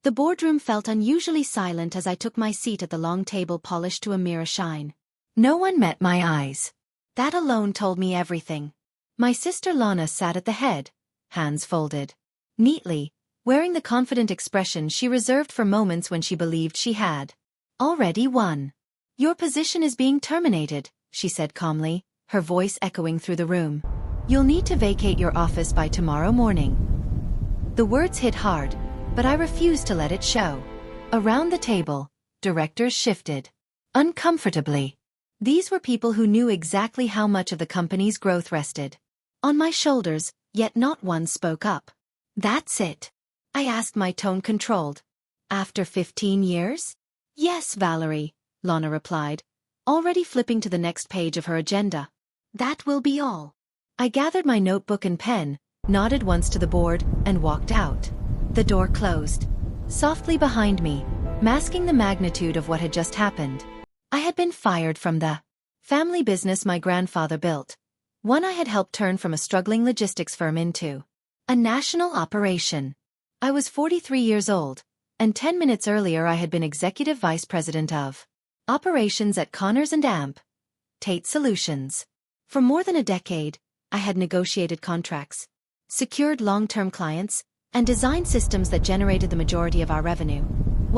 The boardroom felt unusually silent as I took my seat at the long table polished to a mirror shine. No one met my eyes. That alone told me everything. My sister Lana sat at the head, hands folded neatly, wearing the confident expression she reserved for moments when she believed she had already won. "Your position is being terminated," she said calmly, her voice echoing through the room. "You'll need to vacate your office by tomorrow morning." The words hit hard, but I refused to let it show. Around the table, directors shifted uncomfortably. These were people who knew exactly how much of the company's growth rested on my shoulders, yet not one spoke up. "That's it?" I asked, my tone controlled. "After 15 years? "Yes, Valerie," Lana replied, already flipping to the next page of her agenda. "That will be all." I gathered my notebook and pen, nodded once to the board, and walked out. The door closed softly behind me, masking the magnitude of what had just happened. I had been fired from the family business my grandfather built, one I had helped turn from a struggling logistics firm into a national operation. I was 43 years old, and 10 minutes earlier I had been executive vice president of operations at Connors and Amp, Tate Solutions. For more than a decade, I had negotiated contracts, secured long-term clients, and designed systems that generated the majority of our revenue.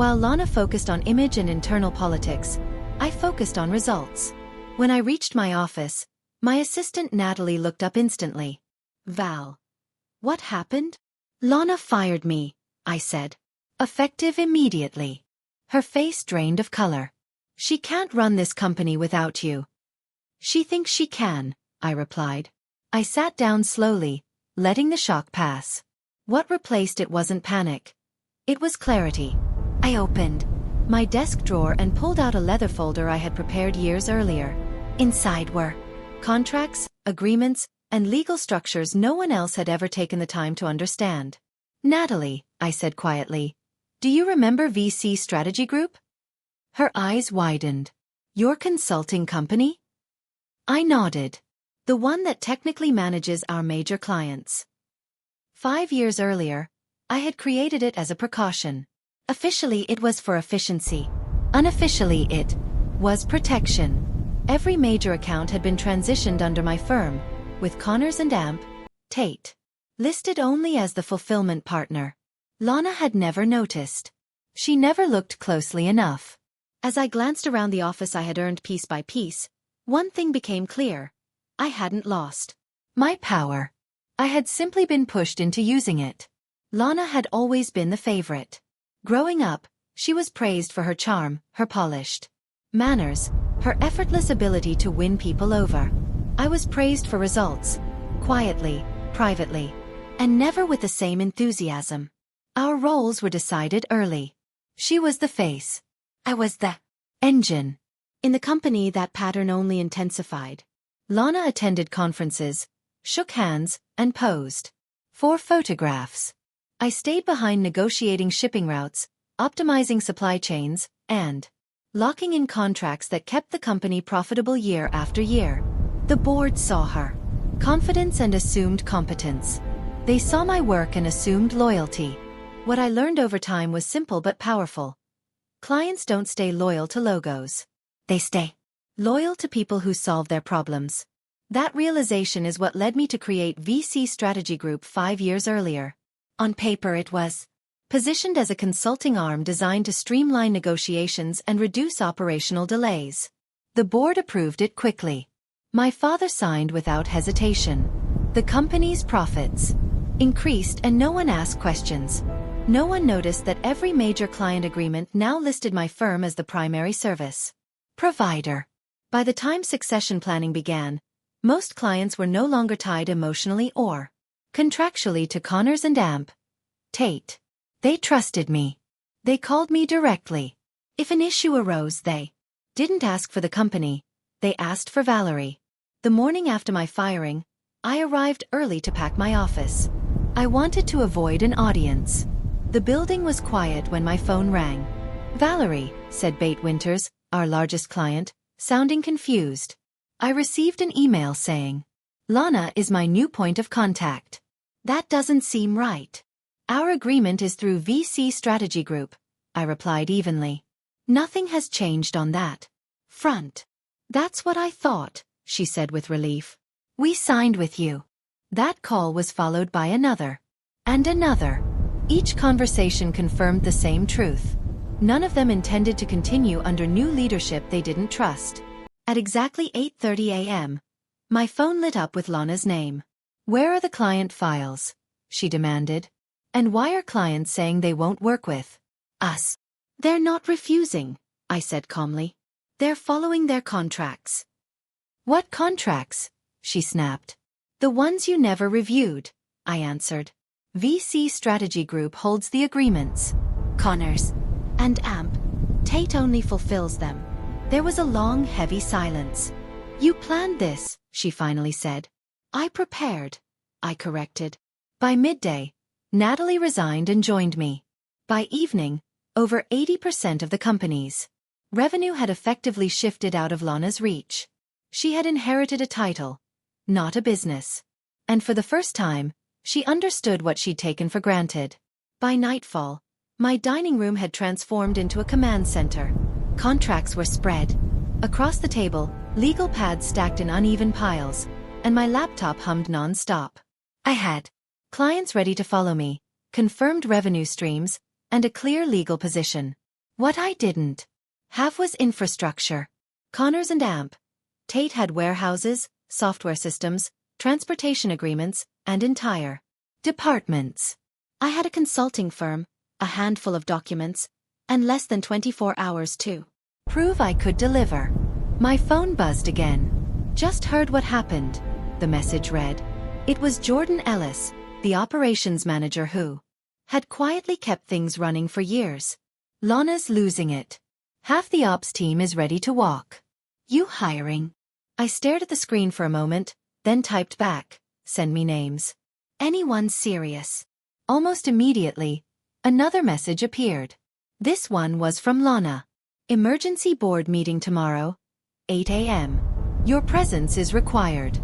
While Lana focused on image and internal politics, I focused on results. When I reached my office, my assistant Natalie looked up instantly. "Val, what happened?" "Lana fired me," I said. "Effective immediately." Her face drained of color. "She can't run this company without you." "She thinks she can," I replied. I sat down slowly, letting the shock pass. What replaced it wasn't panic. It was clarity. I opened my desk drawer and pulled out a leather folder I had prepared years earlier. Inside were contracts, agreements, and legal structures no one else had ever taken the time to understand. "Natalie," I said quietly, "do you remember VC Strategy Group?" Her eyes widened. "Your consulting company?" I nodded. "The one that technically manages our major clients." 5 years earlier, I had created it as a precaution. Officially it was for efficiency. Unofficially it was protection. Every major account had been transitioned under my firm, with Connors and Amp, Tate, listed only as the fulfillment partner. Lana had never noticed. She never looked closely enough. As I glanced around the office I had earned piece by piece, one thing became clear. I hadn't lost my power. I had simply been pushed into using it. Lana had always been the favorite. Growing up, she was praised for her charm, her polished manners, her effortless ability to win people over. I was praised for results, quietly, privately, and never with the same enthusiasm. Our roles were decided early. She was the face. I was the engine. In the company, that pattern only intensified. Lana attended conferences, shook hands, and posed for photographs. I stayed behind negotiating shipping routes, optimizing supply chains, and locking in contracts that kept the company profitable year after year. The board saw her confidence and assumed competence. They saw my work and assumed loyalty. What I learned over time was simple but powerful. Clients don't stay loyal to logos. They stay loyal to people who solve their problems. That realization is what led me to create VC Strategy Group 5 years earlier. On paper it was positioned as a consulting arm designed to streamline negotiations and reduce operational delays. The board approved it quickly. My father signed without hesitation. The company's profits increased and no one asked questions. No one noticed that every major client agreement now listed my firm as the primary service provider. By the time succession planning began, most clients were no longer tied emotionally or contractually to Connors and Amp, Tate. They trusted me. They called me directly. If an issue arose, they didn't ask for the company, they asked for Valerie. The morning after my firing, I arrived early to pack my office. I wanted to avoid an audience. The building was quiet when my phone rang. "Valerie," said Bate Winters, our largest client, sounding confused. I received an email saying, "Lana is my new point of contact." That doesn't seem right. Our agreement is through VC Strategy Group, I replied evenly. Nothing has changed on that front. That's what I thought, she said with relief. We signed with you. That call was followed by another. And another. Each conversation confirmed the same truth. None of them intended to continue under new leadership they didn't trust. At exactly 8:30 a.m., my phone lit up with Lana's name. Where are the client files? She demanded. And why are clients saying they won't work with us? They're not refusing, I said calmly. They're following their contracts. What contracts? She snapped. The ones you never reviewed, I answered. VC Strategy Group holds the agreements. Connors and AMP. Tate only fulfills them. There was a long, heavy silence. You planned this, she finally said. I prepared, I corrected. By midday, Natalie resigned and joined me. By evening, over 80% of the company's revenue had effectively shifted out of Lana's reach. She had inherited a title, not a business. And for the first time, she understood what she'd taken for granted. By nightfall, my dining room had transformed into a command center. Contracts were spread across the table, legal pads stacked in uneven piles, and my laptop hummed non-stop. I had clients ready to follow me, confirmed revenue streams, and a clear legal position. What I didn't have was infrastructure. Connors and AMP. Tate had warehouses, software systems, transportation agreements, and entire departments. I had a consulting firm, a handful of documents, and less than 24 hours to prove I could deliver. My phone buzzed again. Just heard what happened, the message read. It was Jordan Ellis, the operations manager who had quietly kept things running for years. Lana's losing it. Half the ops team is ready to walk. You hiring? I stared at the screen for a moment, then typed back, send me names. Anyone serious? Almost immediately, another message appeared. This one was from Lana. Emergency board meeting tomorrow, 8 a.m. Your presence is required.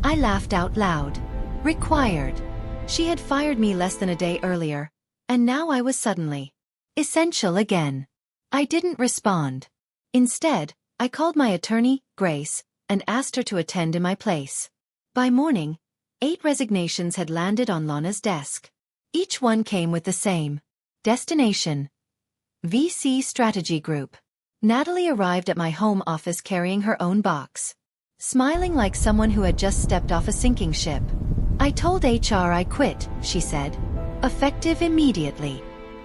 I laughed out loud. Required. She had fired me less than a day earlier, and now I was suddenly essential again. I didn't respond. Instead, I called my attorney, Grace, and asked her to attend in my place. By morning, 8 resignations had landed on Lana's desk. Each one came with the same destination. VC Strategy Group. Natalie arrived at my home office carrying her own box, smiling like someone who had just stepped off a sinking ship. I told HR I quit, she said. Effective immediately.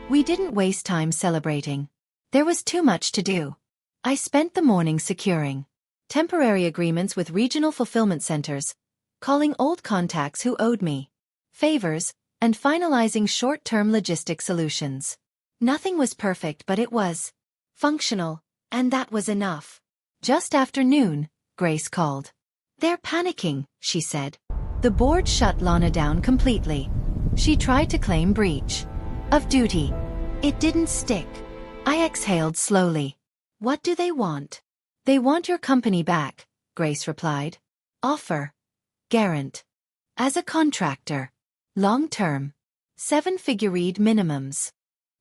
We didn't waste time celebrating. There was too much to do. I spent the morning securing temporary agreements with regional fulfillment centers, calling old contacts who owed me favors, and finalizing short-term logistic solutions. Nothing was perfect, but it was functional, and that was enough. Just after noon, Grace called. They're panicking, she said. The board shut Lana down completely. She tried to claim breach of duty. It didn't stick. I exhaled slowly. What do they want? They want your company back, Grace replied. Offer. Guarant. As a contractor. Long-term. 7-figure minimums.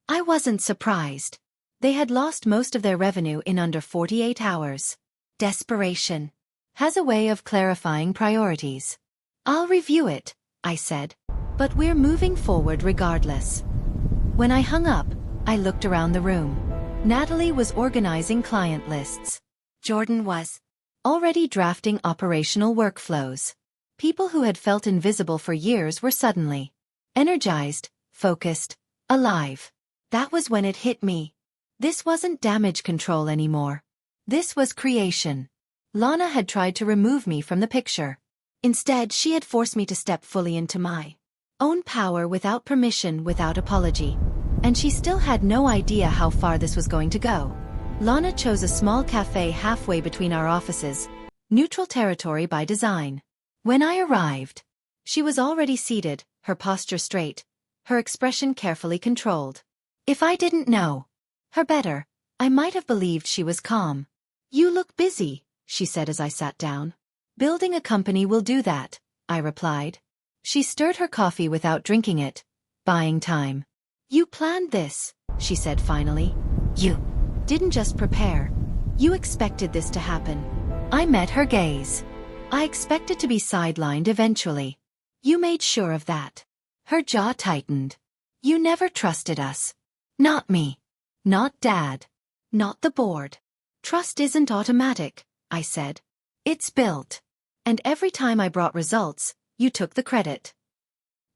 I wasn't surprised. They had lost most of their revenue in under 48 hours. Desperation has a way of clarifying priorities. I'll review it, I said. But we're moving forward regardless. When I hung up, I looked around the room. Natalie was organizing client lists. Jordan was already drafting operational workflows. People who had felt invisible for years were suddenly energized, focused, alive. That was when it hit me. This wasn't damage control anymore. This was creation. Lana had tried to remove me from the picture. Instead, she had forced me to step fully into my own power without permission, without apology. And she still had no idea how far this was going to go. Lana chose a small cafe halfway between our offices, neutral territory by design. When I arrived, she was already seated, her posture straight, her expression carefully controlled. If I didn't know her better, I might have believed she was calm. You look busy, she said as I sat down. Building a company will do that, I replied. She stirred her coffee without drinking it, buying time. You planned this, she said finally. You didn't just prepare. You expected this to happen. I met her gaze. I expected to be sidelined eventually. You made sure of that. Her jaw tightened. You never trusted us. Not me. Not Dad. Not the board. Trust isn't automatic, I said. It's built. And every time I brought results, you took the credit.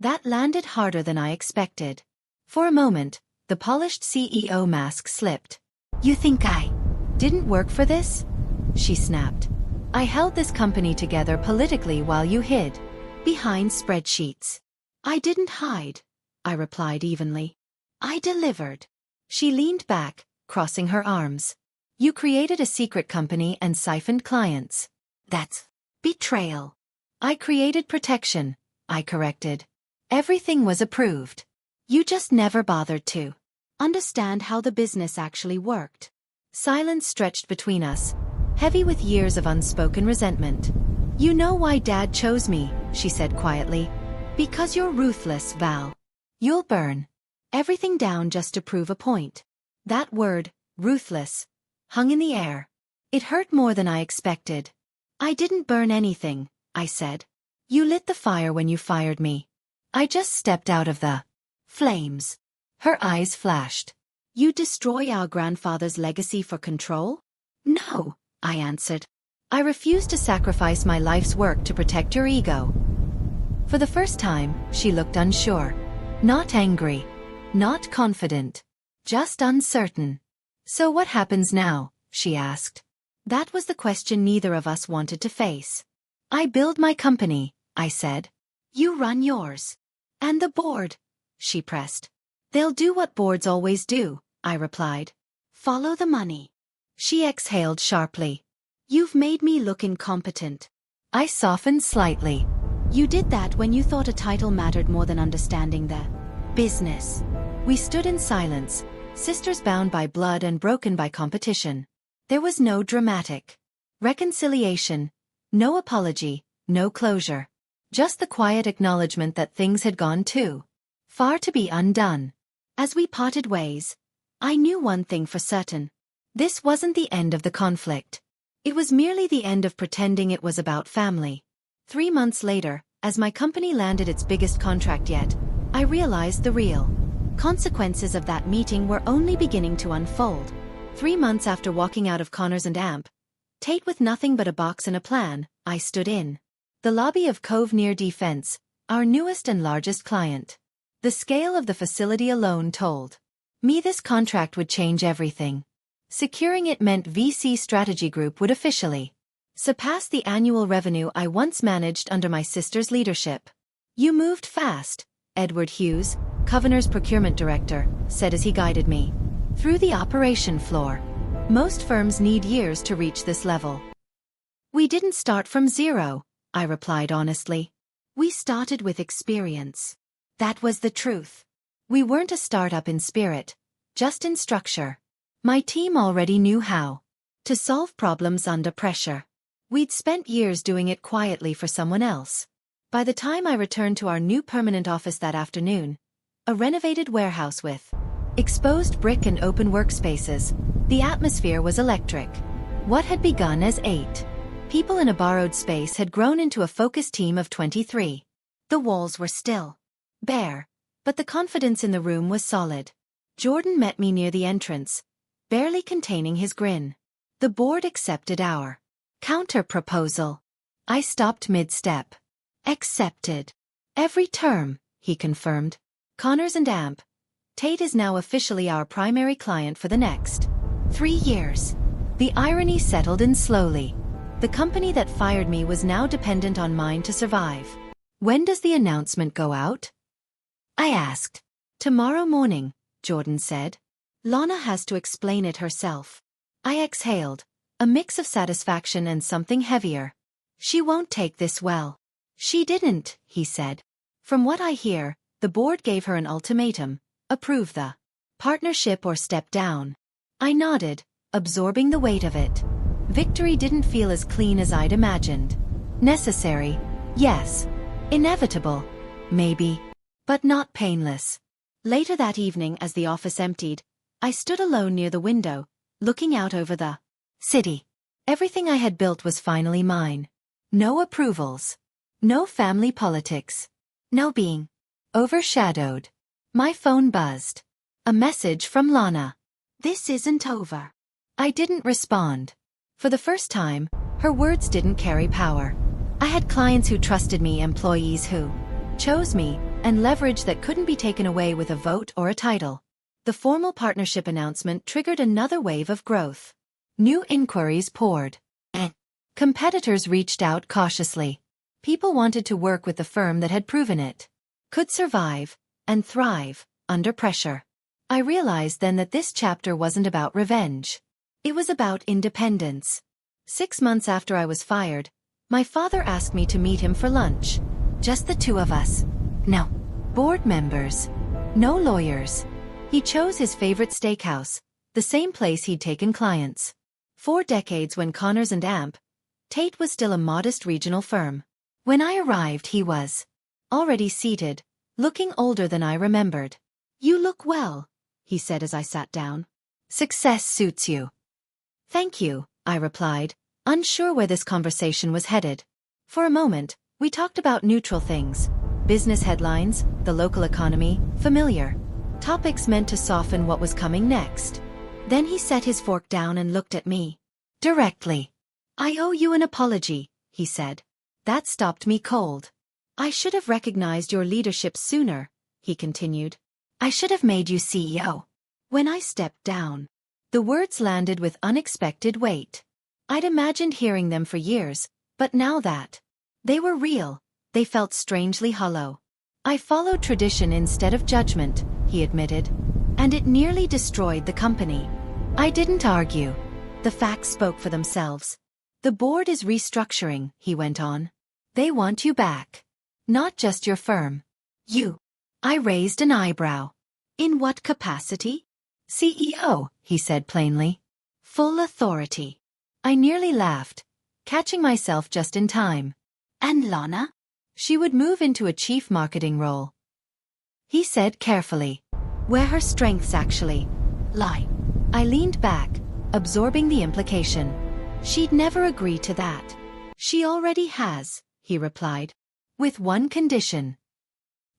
That landed harder than I expected. For a moment, the polished CEO mask slipped. You think I didn't work for this? She snapped. I held this company together politically while you hid behind spreadsheets. I didn't hide, I replied evenly. I delivered. She leaned back, crossing her arms. You created a secret company and siphoned clients. That's betrayal. I created protection, I corrected. Everything was approved. You just never bothered to understand how the business actually worked. Silence stretched between us, heavy with years of unspoken resentment. You know why Dad chose me, she said quietly. Because you're ruthless, Val. You'll burn everything down just to prove a point. That word, ruthless, hung in the air. It hurt more than I expected. I didn't burn anything, I said. You lit the fire when you fired me. I just stepped out of the flames. Her eyes flashed. You destroy our grandfather's legacy for control? No, I answered. I refuse to sacrifice my life's work to protect your ego. For the first time, she looked unsure. Not angry. Not confident. Just uncertain. So what happens now? She asked. That was the question neither of us wanted to face. I build my company, I said. You run yours. And the board, she pressed. They'll do what boards always do, I replied. Follow the money. She exhaled sharply. You've made me look incompetent. I softened slightly. You did that when you thought a title mattered more than understanding the business. We stood in silence, sisters bound by blood and broken by competition. There was no dramatic reconciliation, no apology, no closure. Just the quiet acknowledgement that things had gone too far to be undone. As we parted ways, I knew one thing for certain. This wasn't the end of the conflict. It was merely the end of pretending it was about family. 3 months later, as my company landed its biggest contract yet, I realized the real consequences of that meeting were only beginning to unfold. 3 months after walking out of Connors and Amp, Tate with nothing but a box and a plan, I stood in the lobby of Cove near Defense, our newest and largest client. The scale of the facility alone told me this contract would change everything. Securing it meant VC Strategy Group would officially surpass the annual revenue I once managed under my sister's leadership. You moved fast, Edward Hughes, Covenant's procurement director, said as he guided me through the operation floor. Most firms need years to reach this level. We didn't start from zero, I replied honestly. We started with experience. That was the truth. We weren't a startup in spirit, just in structure. My team already knew how to solve problems under pressure. We'd spent years doing it quietly for someone else. By the time I returned to our new permanent office that afternoon, a renovated warehouse with exposed brick and open workspaces, the atmosphere was electric. What had begun as 8 people in a borrowed space had grown into a focused team of 23. The walls were still bare, but the confidence in the room was solid. Jordan met me near the entrance, barely containing his grin. The board accepted our counter-proposal. I stopped mid-step. Accepted. Every term, he confirmed. Connors and Amp. Tate is now officially our primary client for the next 3 years. The irony settled in slowly. The company that fired me was now dependent on mine to survive. When does the announcement go out? I asked. Tomorrow morning, Jordan said. Lana has to explain it herself. I exhaled, a mix of satisfaction and something heavier. She won't take this well. She didn't, he said. From what I hear, the board gave her an ultimatum: approve the partnership or step down. I nodded, absorbing the weight of it. Victory didn't feel as clean as I'd imagined. Necessary, yes. Inevitable, maybe. but not painless. Later that evening, as the office emptied, I stood alone near the window, looking out over the city. Everything I had built was finally mine. No approvals. No family politics. No being overshadowed. My phone buzzed. A message from Lana. "This isn't over." I didn't respond. For the first time, her words didn't carry power. I had clients who trusted me, employees who chose me, and leverage that couldn't be taken away with a vote or a title. The formal partnership announcement triggered another wave of growth. New inquiries poured. Competitors reached out cautiously. People wanted to work with the firm that had proven it could survive and thrive under pressure. I realized then that this chapter wasn't about revenge. It was about independence. 6 months after I was fired, my father asked me to meet him for lunch. Just the two of us. No board members. No lawyers. He chose his favorite steakhouse, the same place he'd taken clients. 4 decades when Connors and Amp, Tate was still a modest regional firm. When I arrived, he was already seated, looking older than I remembered. "You look well," he said as I sat down. "Success suits you." "Thank you," I replied, unsure where this conversation was headed. For a moment, we talked about neutral things. Business headlines, the local economy, familiar topics meant to soften what was coming next. Then he set his fork down and looked at me directly. "I owe you an apology," he said. That stopped me cold. "I should have recognized your leadership sooner," he continued. "I should have made you CEO. When I stepped down." The words landed with unexpected weight. I'd imagined hearing them for years, but now that they were real, they felt strangely hollow. "I followed tradition instead of judgment," he admitted. "And it nearly destroyed the company." I didn't argue. The facts spoke for themselves. "The board is restructuring," he went on. "They want you back. Not just your firm. You." I raised an eyebrow. "In what capacity?" "CEO," he said plainly. "Full authority." I nearly laughed, catching myself just in time. "And Lana?" "She would move into a chief marketing role," he said carefully. "Where her strengths actually lie." I leaned back, absorbing the implication. She'd never agree to that. "She already has," he replied. "With one condition."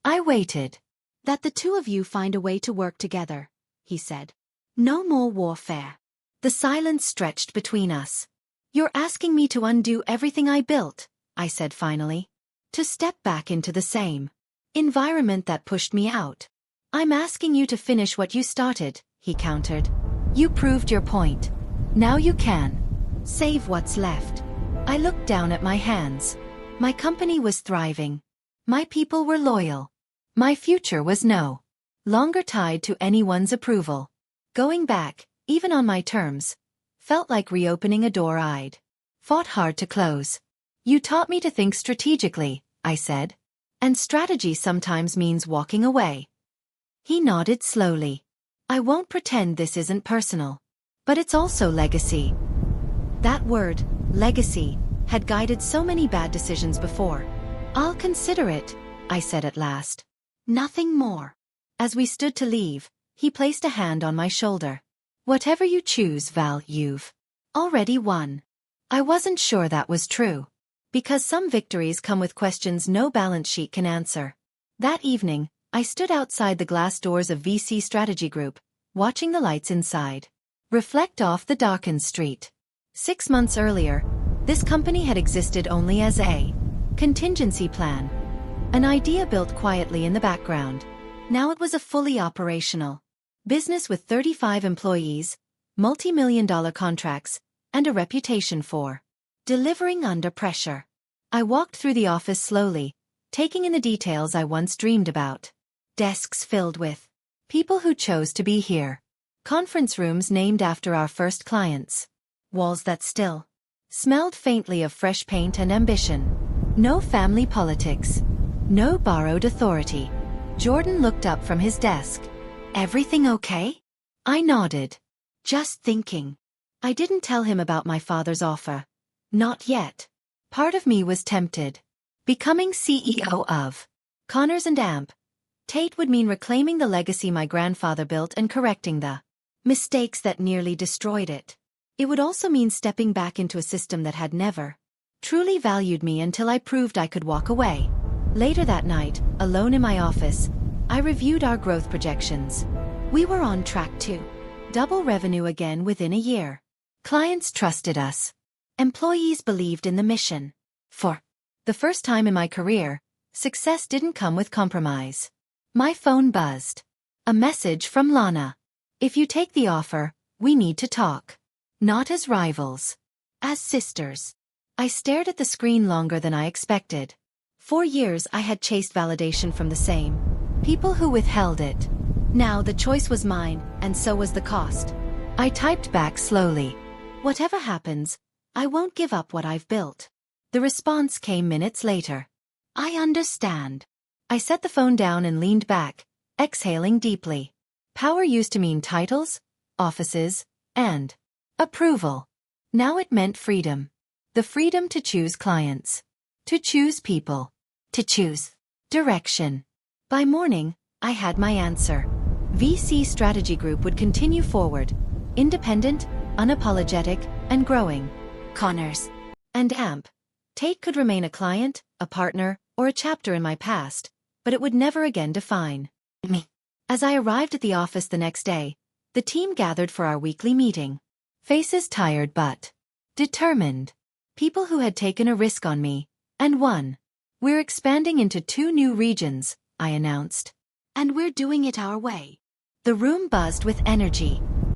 I waited. "That the two of you find a way to work together," he said. "No more warfare." The silence stretched between us. "You're asking me to undo everything I built," I said finally. "To step back into the same environment that pushed me out." "I'm asking you to finish what you started," he countered. "You proved your point. Now you can save what's left." I looked down at my hands. My company was thriving. My people were loyal. My future was no longer tied to anyone's approval. Going back, even on my terms, felt like reopening a door I'd fought hard to close. "You taught me to think strategically," I said. "And strategy sometimes means walking away." He nodded slowly. "I won't pretend this isn't personal. But it's also legacy." That word, legacy, had guided so many bad decisions before. "I'll consider it," I said at last. "Nothing more." As we stood to leave, he placed a hand on my shoulder. "Whatever you choose, Val, you've already won." I wasn't sure that was true. Because some victories come with questions no balance sheet can answer. That evening, I stood outside the glass doors of VC Strategy Group, watching the lights inside reflect off the darkened street. 6 months earlier, this company had existed only as a contingency plan, an idea built quietly in the background. Now it was a fully operational business with 35 employees, multi-million-dollar contracts, and a reputation for delivering under pressure. I walked through the office slowly, taking in the details I once dreamed about. Desks filled with people who chose to be here. Conference rooms named after our first clients. Walls that still smelled faintly of fresh paint and ambition. No family politics. No borrowed authority. Jordan looked up from his desk. "Everything okay?" I nodded. "Just thinking." I didn't tell him about my father's offer. Not yet. Part of me was tempted. Becoming CEO of Connors and Amp, Tate would mean reclaiming the legacy my grandfather built and correcting the mistakes that nearly destroyed it. It would also mean stepping back into a system that had never truly valued me until I proved I could walk away. Later that night, alone in my office, I reviewed our growth projections. We were on track to double revenue again within a year. Clients trusted us. Employees believed in the mission. For the first time in my career, success didn't come with compromise. My phone buzzed. A message from Lana. If you take the offer, we need to talk. Not as rivals. As sisters. I stared at the screen longer than I expected. For years I had chased validation from the same people who withheld it. Now the choice was mine, and so was the cost. I typed back slowly. Whatever happens, I won't give up what I've built. The response came minutes later. I understand. I set the phone down and leaned back, exhaling deeply. Power used to mean titles, offices, and approval. Now it meant freedom. The freedom to choose clients. To choose people. To choose direction. By morning, I had my answer. VC Strategy Group would continue forward. Independent, unapologetic, and growing. Connors and AMP. Tate could remain a client, a partner, or a chapter in my past, but it would never again define me. As I arrived at the office the next day, the team gathered for our weekly meeting. Faces tired but determined. People who had taken a risk on me, and won. We're expanding into 2 new regions, I announced. And we're doing it our way. The room buzzed with energy.